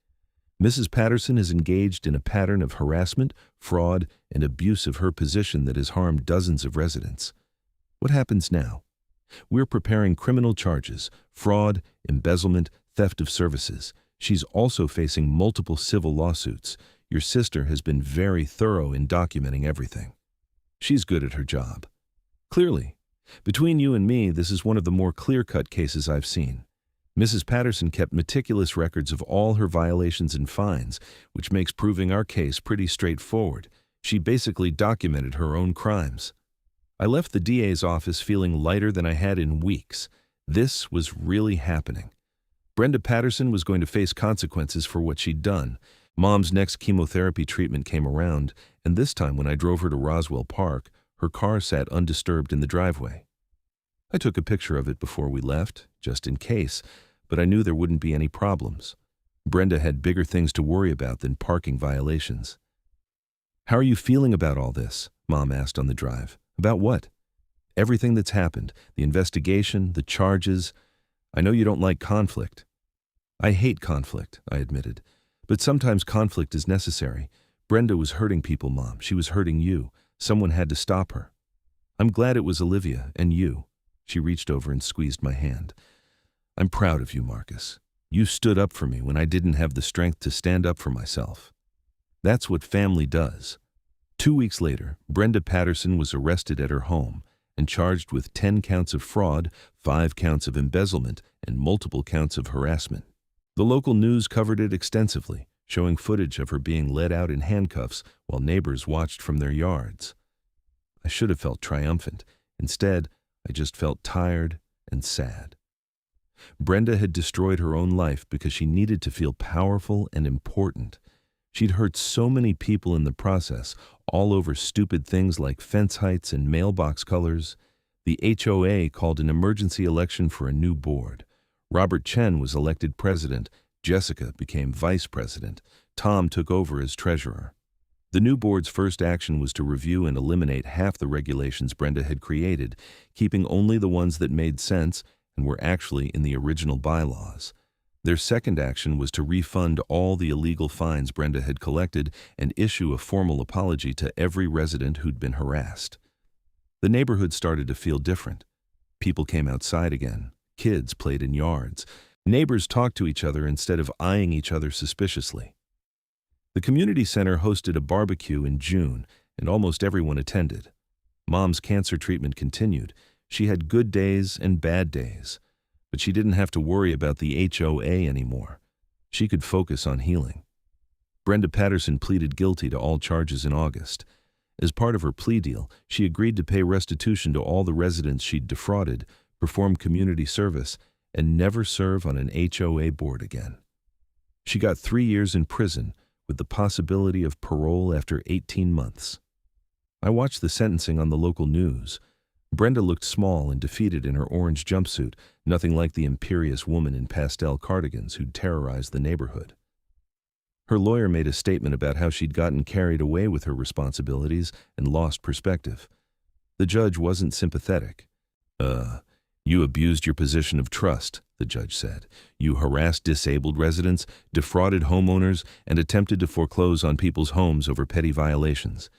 Mrs. Patterson is engaged in a pattern of harassment, fraud, and abuse of her position that has harmed dozens of residents. What happens now? We're preparing criminal charges, fraud, embezzlement, theft of services. She's also facing multiple civil lawsuits. Your sister has been very thorough in documenting everything. She's good at her job. Clearly, between you and me, this is one of the more clear-cut cases I've seen. Mrs. Patterson kept meticulous records of all her violations and fines, which makes proving our case pretty straightforward. She basically documented her own crimes. I left the DA's office feeling lighter than I had in weeks. This was really happening. Brenda Patterson was going to face consequences for what she'd done. Mom's next chemotherapy treatment came around, and this time when I drove her to Roswell Park, her car sat undisturbed in the driveway. I took a picture of it before we left, just in case, but I knew there wouldn't be any problems. Brenda had bigger things to worry about than parking violations. How are you feeling about all this? Mom asked on the drive. About what? Everything that's happened, the investigation, the charges. I know you don't like conflict. I hate conflict, I admitted, but sometimes conflict is necessary. Brenda was hurting people, Mom. She was hurting you. Someone had to stop her. I'm glad it was Olivia and you. She reached over and squeezed my hand. I'm proud of you, Marcus. You stood up for me when I didn't have the strength to stand up for myself. That's what family does. 2 weeks later, Brenda Patterson was arrested at her home and charged with 10 counts of fraud, 5 counts of embezzlement, and multiple counts of harassment. The local news covered it extensively, showing footage of her being led out in handcuffs while neighbors watched from their yards. I should have felt triumphant. Instead, I just felt tired and sad. Brenda had destroyed her own life because she needed to feel powerful and important. She'd hurt so many people in the process, all over stupid things like fence heights and mailbox colors. The HOA called an emergency election for a new board. Robert Chen was elected president. Jessica became vice president. Tom took over as treasurer. The new board's first action was to review and eliminate half the regulations Brenda had created, keeping only the ones that made sense and were actually in the original bylaws. Their second action was to refund all the illegal fines Brenda had collected and issue a formal apology to every resident who'd been harassed. The neighborhood started to feel different. People came outside again. Kids played in yards. Neighbors talked to each other instead of eyeing each other suspiciously. The community center hosted a barbecue in June, and almost everyone attended. Mom's cancer treatment continued. She had good days and bad days, but she didn't have to worry about the HOA anymore. She could focus on healing. Brenda Patterson pleaded guilty to all charges in August. As part of her plea deal, she agreed to pay restitution to all the residents she'd defrauded, perform community service, and never serve on an HOA board again. She got 3 years in prison, with the possibility of parole after 18 months. I watched the sentencing on the local news. Brenda looked small and defeated in her orange jumpsuit, nothing like the imperious woman in pastel cardigans who'd terrorized the neighborhood. Her lawyer made a statement about how she'd gotten carried away with her responsibilities and lost perspective. The judge wasn't sympathetic. You abused your position of trust," the judge said. "You harassed disabled residents, defrauded homeowners, and attempted to foreclose on people's homes over petty violations.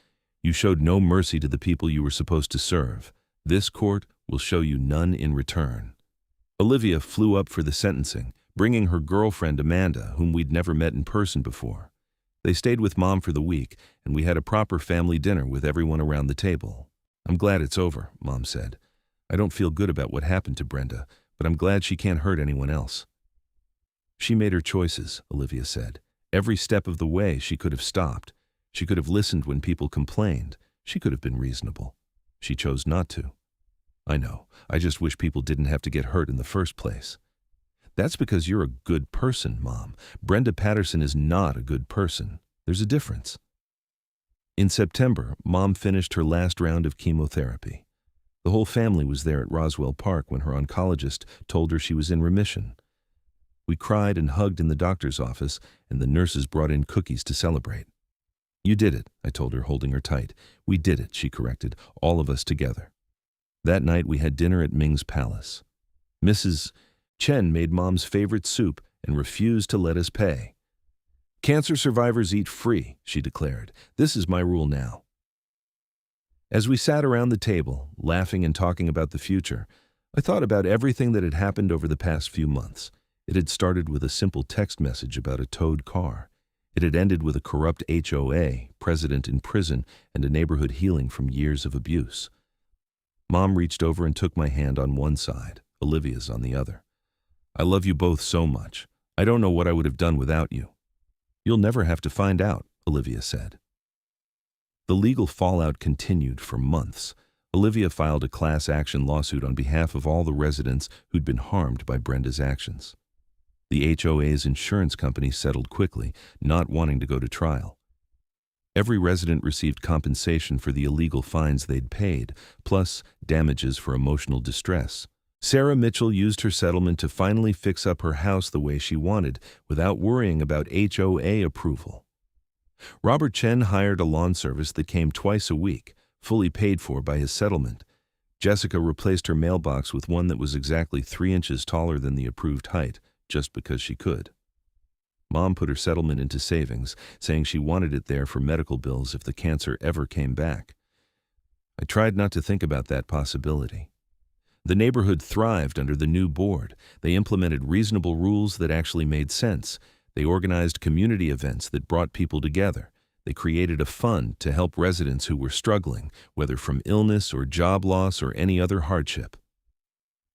You showed no mercy to the people you were supposed to serve. This court will show you none in return." Olivia flew up for the sentencing, bringing her girlfriend Amanda, whom we'd never met in person before. They stayed with Mom for the week, and we had a proper family dinner with everyone around the table. "I'm glad it's over," Mom said. "I don't feel good about what happened to Brenda, but I'm glad she can't hurt anyone else." "She made her choices," Olivia said. "Every step of the way she could have stopped. She could have listened when people complained. She could have been reasonable. She chose not to." "I know. I just wish people didn't have to get hurt in the first place." "That's because you're a good person, Mom. Brenda Patterson is not a good person. There's a difference." In September, Mom finished her last round of chemotherapy. The whole family was there at Roswell Park when her oncologist told her she was in remission. We cried and hugged in the doctor's office, and the nurses brought in cookies to celebrate. "You did it," I told her, holding her tight. "We did it," she corrected, "all of us together." That night we had dinner at Ming's Palace. Mrs. Chen made Mom's favorite soup and refused to let us pay. "Cancer survivors eat free," she declared. "This is my rule now." As we sat around the table, laughing and talking about the future, I thought about everything that had happened over the past few months. It had started with a simple text message about a towed car. It had ended with a corrupt HOA, president in prison, and a neighborhood healing from years of abuse. Mom reached over and took my hand on one side, Olivia's on the other. "I love you both so much. I don't know what I would have done without you." "You'll never have to find out," Olivia said. The legal fallout continued for months. Olivia filed a class action lawsuit on behalf of all the residents who'd been harmed by Brenda's actions. The HOA's insurance company settled quickly, not wanting to go to trial. Every resident received compensation for the illegal fines they'd paid, plus damages for emotional distress. Sarah Mitchell used her settlement to finally fix up her house the way she wanted, without worrying about HOA approval. Robert Chen hired a lawn service that came twice a week, fully paid for by his settlement. Jessica replaced her mailbox with one that was exactly 3 inches taller than the approved height, just because she could. Mom put her settlement into savings, saying she wanted it there for medical bills if the cancer ever came back. I tried not to think about that possibility. The neighborhood thrived under the new board. They implemented reasonable rules that actually made sense. They organized community events that brought people together. They created a fund to help residents who were struggling, whether from illness or job loss or any other hardship.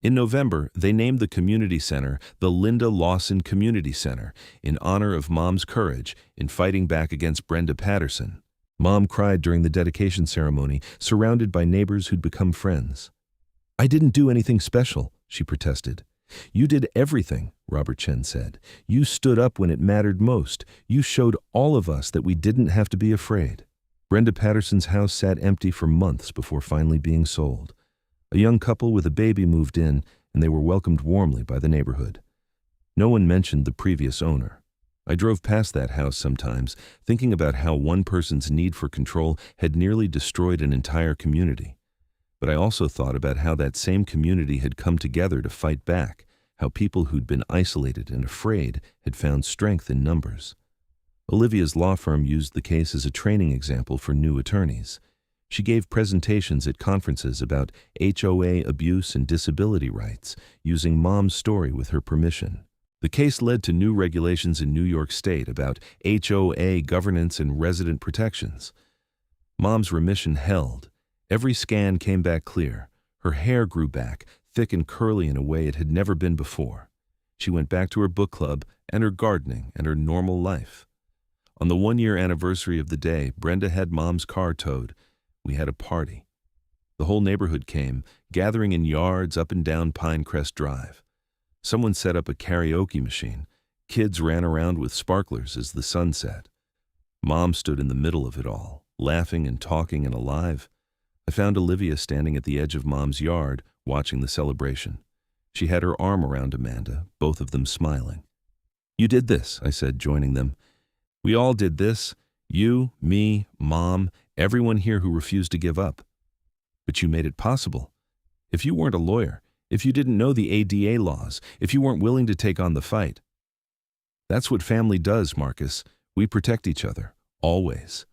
In November, they named the community center the Linda Lawson Community Center in honor of Mom's courage in fighting back against Brenda Patterson. Mom cried during the dedication ceremony, surrounded by neighbors who'd become friends. "I didn't do anything special," she protested. "You did everything," Robert Chen said. "You stood up when it mattered most. You showed all of us that we didn't have to be afraid." Brenda Patterson's house sat empty for months before finally being sold. A young couple with a baby moved in, and they were welcomed warmly by the neighborhood. No one mentioned the previous owner. I drove past that house sometimes, thinking about how one person's need for control had nearly destroyed an entire community. But I also thought about how that same community had come together to fight back, how people who'd been isolated and afraid had found strength in numbers. Olivia's law firm used the case as a training example for new attorneys. She gave presentations at conferences about HOA abuse and disability rights, using Mom's story with her permission. The case led to new regulations in New York State about HOA governance and resident protections. Mom's remission held. Every scan came back clear. Her hair grew back, thick and curly in a way it had never been before. She went back to her book club and her gardening and her normal life. On the 1-year anniversary of the day, Brenda had Mom's car towed. We had a party. The whole neighborhood came, gathering in yards up and down Pinecrest Drive. Someone set up a karaoke machine. Kids ran around with sparklers as the sun set. Mom stood in the middle of it all, laughing and talking and alive. I found Olivia standing at the edge of Mom's yard, watching the celebration. She had her arm around Amanda, both of them smiling. "You did this," I said, joining them. "We all did this. You, me, Mom, everyone here who refused to give up. But you made it possible. If you weren't a lawyer, if you didn't know the ADA laws, if you weren't willing to take on the fight. That's what family does, Marcus. We protect each other, always."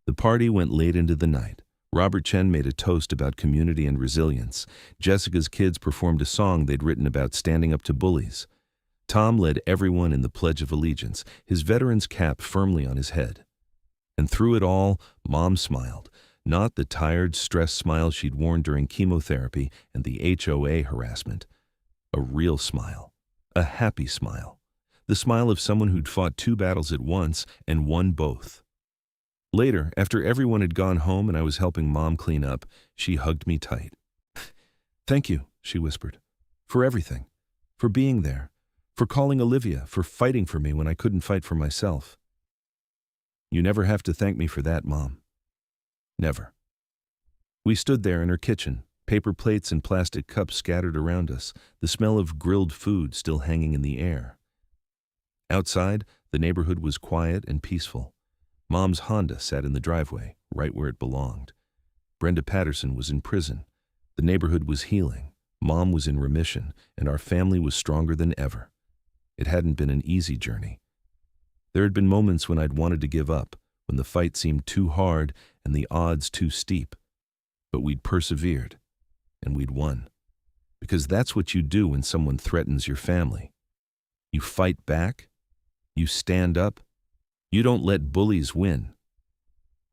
The party went late into the night. Robert Chen made a toast about community and resilience. Jessica's kids performed a song they'd written about standing up to bullies. Tom led everyone in the Pledge of Allegiance, his veteran's cap firmly on his head. And through it all, Mom smiled, not the tired, stressed smile she'd worn during chemotherapy and the HOA harassment. A real smile, a happy smile, the smile of someone who'd fought 2 battles at once and won both. Later, after everyone had gone home and I was helping Mom clean up, she hugged me tight. "Thank you," she whispered, "for everything, for being there, for calling Olivia, for fighting for me when I couldn't fight for myself." "You never have to thank me for that, Mom." "Never." We stood there in her kitchen, paper plates and plastic cups scattered around us, the smell of grilled food still hanging in the air. Outside, the neighborhood was quiet and peaceful. Mom's Honda sat in the driveway, right where it belonged. Brenda Patterson was in prison. The neighborhood was healing. Mom was in remission, and our family was stronger than ever. It hadn't been an easy journey. There had been moments when I'd wanted to give up, when the fight seemed too hard and the odds too steep. But we'd persevered, and we'd won. Because that's what you do when someone threatens your family. You fight back. You stand up. You don't let bullies win.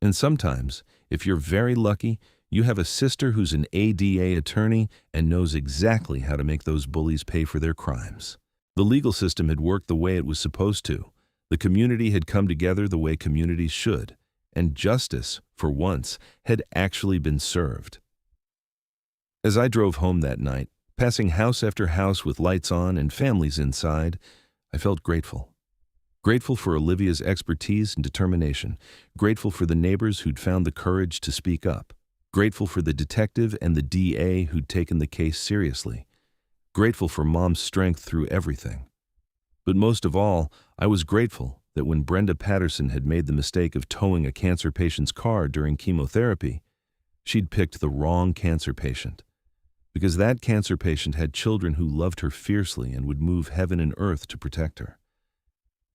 And sometimes, if you're very lucky, you have a sister who's an ADA attorney and knows exactly how to make those bullies pay for their crimes. The legal system had worked the way it was supposed to. The community had come together the way communities should. And justice, for once, had actually been served. As I drove home that night, passing house after house with lights on and families inside, I felt grateful. Grateful for Olivia's expertise and determination. Grateful for the neighbors who'd found the courage to speak up. Grateful for the detective and the DA who'd taken the case seriously. Grateful for Mom's strength through everything. But most of all, I was grateful that when Brenda Patterson had made the mistake of towing a cancer patient's car during chemotherapy, she'd picked the wrong cancer patient. Because that cancer patient had children who loved her fiercely and would move heaven and earth to protect her.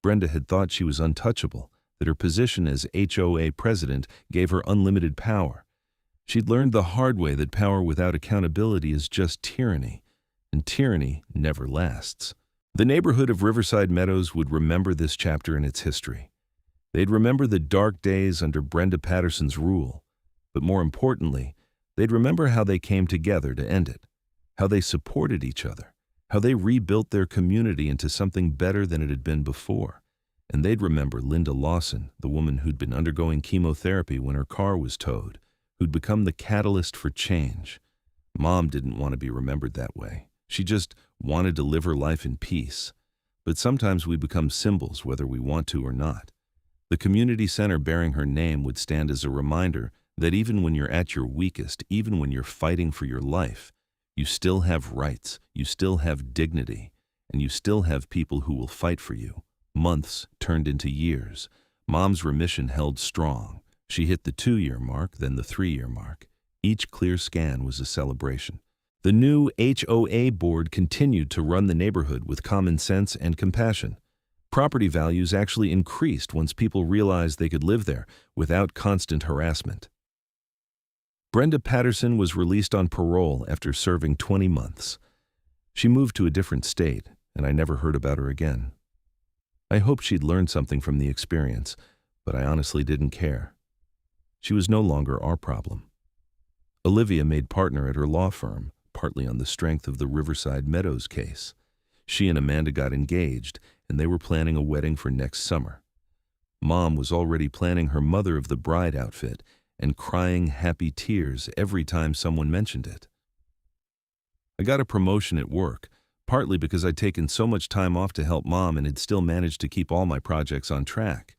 Brenda had thought she was untouchable, that her position as HOA president gave her unlimited power. She'd learned the hard way that power without accountability is just tyranny, and tyranny never lasts. The neighborhood of Riverside Meadows would remember this chapter in its history. They'd remember the dark days under Brenda Patterson's rule, but more importantly, they'd remember how they came together to end it, how they supported each other, how they rebuilt their community into something better than it had been before, and they'd remember Linda Lawson, the woman who'd been undergoing chemotherapy when her car was towed, who'd become the catalyst for change. Mom didn't want to be remembered that way. She just wanted to live her life in peace. But sometimes we become symbols whether we want to or not. The community center bearing her name would stand as a reminder that even when you're at your weakest, even when you're fighting for your life, you still have rights, you still have dignity, and you still have people who will fight for you. Months turned into years. Mom's remission held strong. She hit the 2-year mark, then the 3-year mark. Each clear scan was a celebration. The new HOA board continued to run the neighborhood with common sense and compassion. Property values actually increased once people realized they could live there without constant harassment. Brenda Patterson was released on parole after serving 20 months. She moved to a different state, and I never heard about her again. I hoped she'd learned something from the experience, but I honestly didn't care. She was no longer our problem. Olivia made partner at her law firm, partly on the strength of the Riverside Meadows case. She and Amanda got engaged, and they were planning a wedding for next summer. Mom was already planning her mother of the bride outfit and crying happy tears every time someone mentioned it. I got a promotion at work, partly because I'd taken so much time off to help Mom and had still managed to keep all my projects on track.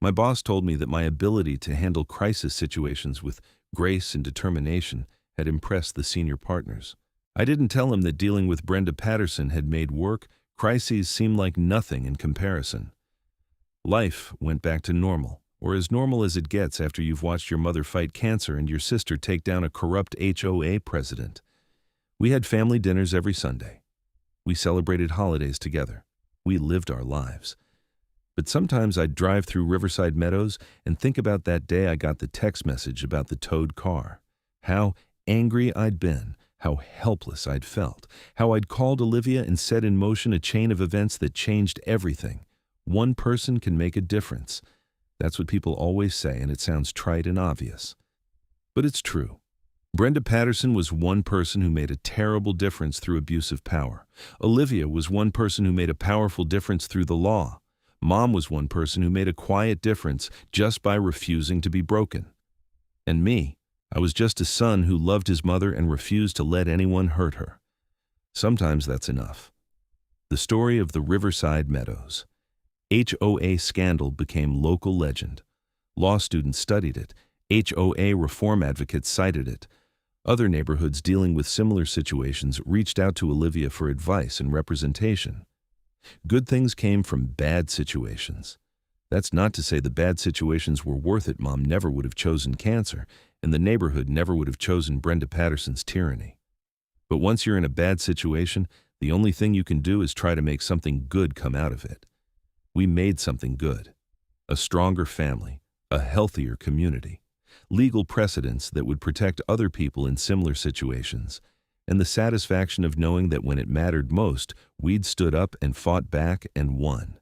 My boss told me that my ability to handle crisis situations with grace and determination had impressed the senior partners. I didn't tell him that dealing with Brenda Patterson had made work crises seem like nothing in comparison. Life went back to normal, or as normal as it gets after you've watched your mother fight cancer and your sister take down a corrupt HOA president. We had family dinners every Sunday. We celebrated holidays together. We lived our lives. But sometimes I'd drive through Riverside Meadows and think about that day I got the text message about the towed car. How angry I'd been, how helpless I'd felt, how I'd called Olivia and set in motion a chain of events that changed everything. One person can make a difference. That's what people always say, and it sounds trite and obvious. But it's true. Brenda Patterson was one person who made a terrible difference through abuse of power. Olivia was one person who made a powerful difference through the law. Mom was one person who made a quiet difference just by refusing to be broken. And me, I was just a son who loved his mother and refused to let anyone hurt her. Sometimes that's enough. The story of the Riverside Meadows. HOA scandal became local legend. Law students studied it. HOA reform advocates cited it. Other neighborhoods dealing with similar situations reached out to Olivia for advice and representation. Good things came from bad situations. That's not to say the bad situations were worth it. Mom never would have chosen cancer, and the neighborhood never would have chosen Brenda Patterson's tyranny. But once you're in a bad situation, the only thing you can do is try to make something good come out of it. We made something good. A stronger family, a healthier community, legal precedents that would protect other people in similar situations, and the satisfaction of knowing that when it mattered most, we'd stood up and fought back and won.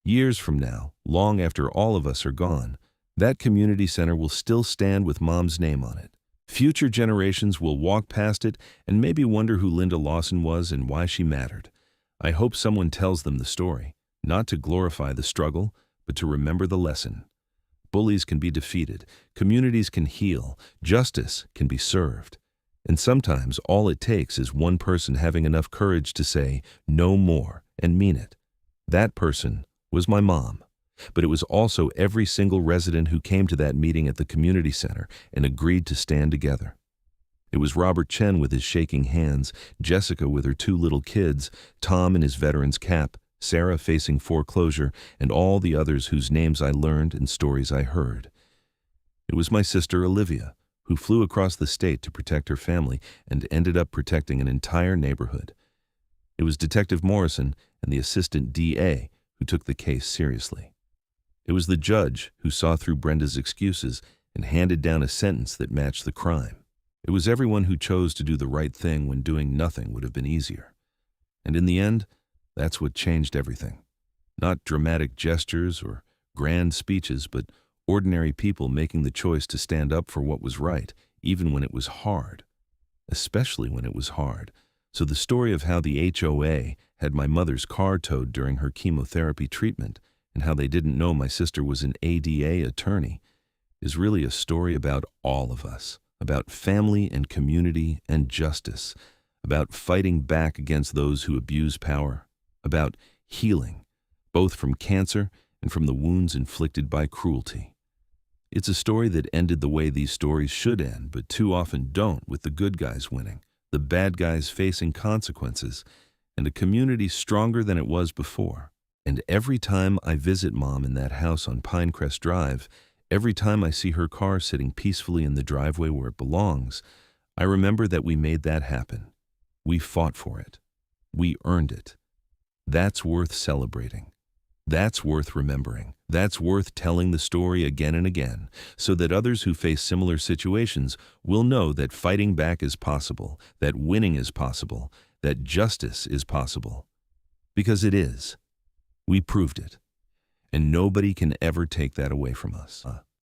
Years from now, long after all of us are gone, that community center will still stand with Mom's name on it. Future generations will walk past it and maybe wonder who Linda Lawson was and why she mattered. I hope someone tells them the story, not to glorify the struggle, but to remember the lesson. Bullies can be defeated, communities can heal, justice can be served. And sometimes all it takes is one person having enough courage to say, "No more," and mean it. That person was my mom. But it was also every single resident who came to that meeting at the community center and agreed to stand together. It was Robert Chen with his shaking hands, Jessica with her 2 little kids, Tom in his veteran's cap, Sarah facing foreclosure, and all the others whose names I learned and stories I heard. It was my sister Olivia, who flew across the state to protect her family and ended up protecting an entire neighborhood. It was Detective Morrison and the assistant DA who took the case seriously. It was the judge who saw through Brenda's excuses and handed down a sentence that matched the crime. It was everyone who chose to do the right thing when doing nothing would have been easier. And in the end, that's what changed everything. Not dramatic gestures or grand speeches, but ordinary people making the choice to stand up for what was right, even when it was hard. Especially when it was hard. So the story of how the HOA had my mother's car towed during her chemotherapy treatment and how they didn't know my sister was an ADA attorney, is really a story about all of us, about family and community and justice, about fighting back against those who abuse power, about healing, both from cancer and from the wounds inflicted by cruelty. It's a story that ended the way these stories should end, but too often don't, with the good guys winning, the bad guys facing consequences, and a community stronger than it was before. And every time I visit Mom in that house on Pinecrest Drive, every time I see her car sitting peacefully in the driveway where it belongs, I remember that we made that happen. We fought for it. We earned it. That's worth celebrating. That's worth remembering. That's worth telling the story again and again, so that others who face similar situations will know that fighting back is possible, that winning is possible, that justice is possible. Because it is. We proved it. And nobody can ever take that away from us.